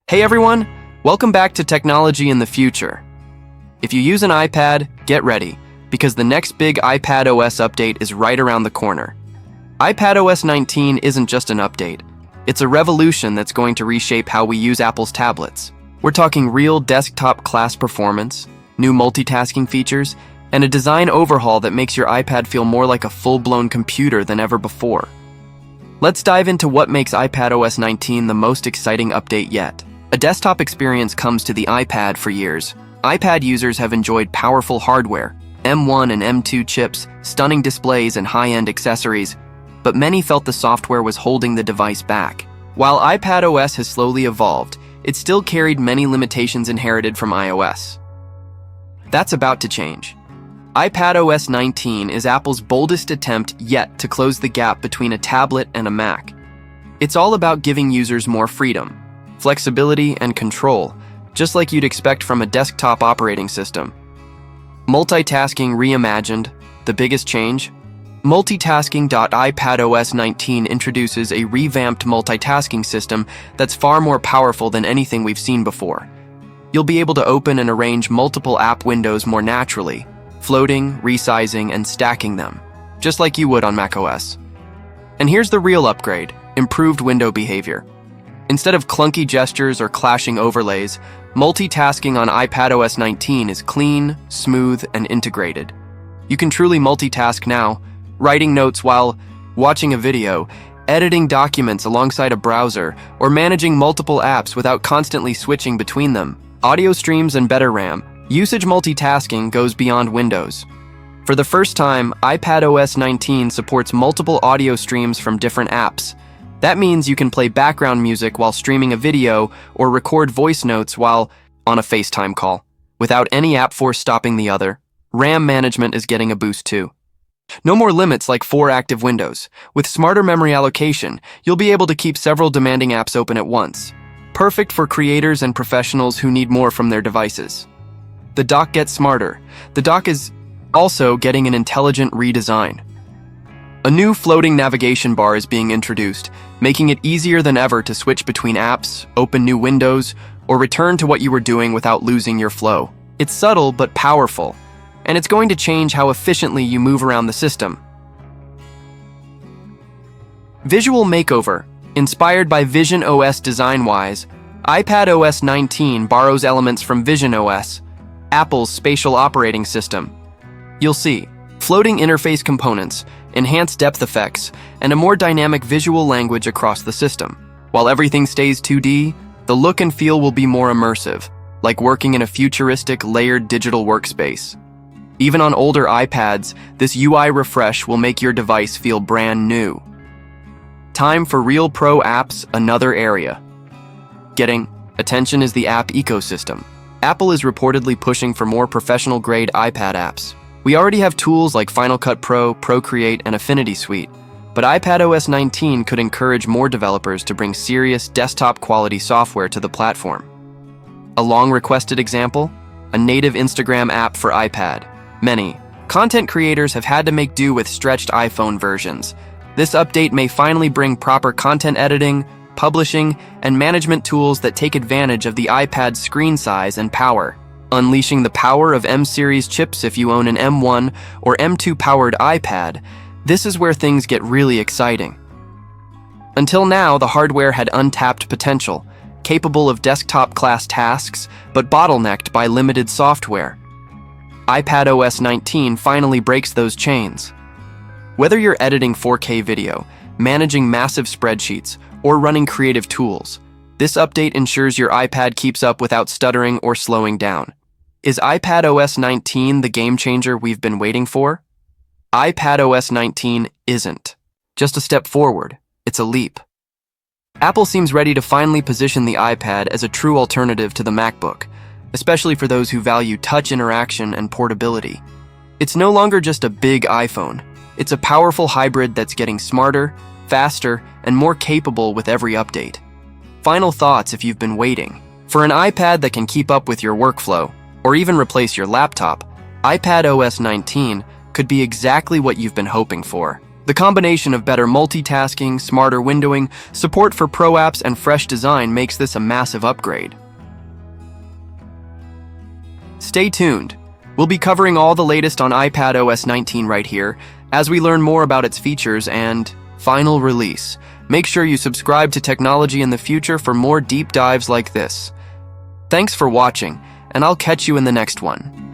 Hey everyone, welcome back to Technology in the Future. If you use an iPad, get ready, because the next big iPadOS update is right around the corner. iPadOS 19 isn't just an update, it's a revolution that's going to reshape how we use Apple's tablets. We're talking real desktop-class performance, new multitasking features, and a design overhaul that makes your iPad feel more like a full-blown computer than ever before. Let's dive into what makes iPadOS 19 the most exciting update yet. A desktop experience comes to the iPad for years. iPad users have enjoyed powerful hardware, M1 and M2 chips, stunning displays, and high-end accessories, but many felt the software was holding the device back. While iPadOS has slowly evolved, it still carried many limitations inherited from iOS. That's about to change. iPadOS 19 is Apple's boldest attempt yet to close the gap between a tablet and a Mac. It's all about giving users more freedom, flexibility, and control, just like you'd expect from a desktop operating system. Multitasking reimagined, the biggest change? Multitasking.iPadOS 19 introduces a revamped multitasking system that's far more powerful than anything we've seen before. You'll be able to open and arrange multiple app windows more naturally, floating, resizing, and stacking them, just like you would on macOS. And here's the real upgrade: improved window behavior. Instead of clunky gestures or clashing overlays, multitasking on iPadOS 19 is clean, smooth, and integrated. You can truly multitask now, writing notes while watching a video, editing documents alongside a browser, or managing multiple apps without constantly switching between them. Audio streams and better RAM. Usage multitasking goes beyond Windows. For the first time, iPadOS 19 supports multiple audio streams from different apps. That means you can play background music while streaming a video or record voice notes while on a FaceTime call, without any app force stopping the other. RAM management is getting a boost too. No more limits like 4 active windows. With smarter memory allocation, you'll be able to keep several demanding apps open at once. Perfect for creators and professionals who need more from their devices. The dock gets smarter. The dock is also getting an intelligent redesign. A new floating navigation bar is being introduced, making it easier than ever to switch between apps, open new windows, or return to what you were doing without losing your flow. It's subtle but powerful, and it's going to change how efficiently you move around the system. Visual makeover. Inspired by visionOS design-wise, iPadOS 19 borrows elements from visionOS, Apple's spatial operating system. You'll see floating interface components, enhanced depth effects, and a more dynamic visual language across the system. While everything stays 2D, the look and feel will be more immersive, like working in a futuristic, layered digital workspace. Even on older iPads, this UI refresh will make your device feel brand new. Time for real pro apps, another area. Getting attention is the app ecosystem. Apple is reportedly pushing for more professional-grade iPad apps. We already have tools like Final Cut Pro, Procreate, and Affinity Suite, but iPadOS 19 could encourage more developers to bring serious desktop-quality software to the platform. A long-requested example? A native Instagram app for iPad. Many content creators have had to make do with stretched iPhone versions. This update may finally bring proper content editing, publishing, and management tools that take advantage of the iPad's screen size and power. Unleashing the power of M-series chips if you own an M1 or M2-powered iPad, this is where things get really exciting. Until now, the hardware had untapped potential, capable of desktop-class tasks, but bottlenecked by limited software. iPadOS 19 finally breaks those chains. Whether you're editing 4K video, managing massive spreadsheets, or running creative tools, this update ensures your iPad keeps up without stuttering or slowing down. Is iPadOS 19 the game changer we've been waiting for? iPadOS 19 isn't just a step forward, it's a leap. Apple seems ready to finally position the iPad as a true alternative to the MacBook, especially for those who value touch interaction and portability. It's no longer just a big iPhone, it's a powerful hybrid that's getting smarter, faster, and more capable with every update. Final thoughts if you've been waiting. For an iPad that can keep up with your workflow, or even replace your laptop, iPadOS 19 could be exactly what you've been hoping for. The combination of better multitasking, smarter windowing, support for pro apps, and fresh design makes this a massive upgrade. Stay tuned. We'll be covering all the latest on iPadOS 19 right here as we learn more about its features and final release. Make sure you subscribe to Technology in the Future for more deep dives like this. Thanks for watching, and I'll catch you in the next one.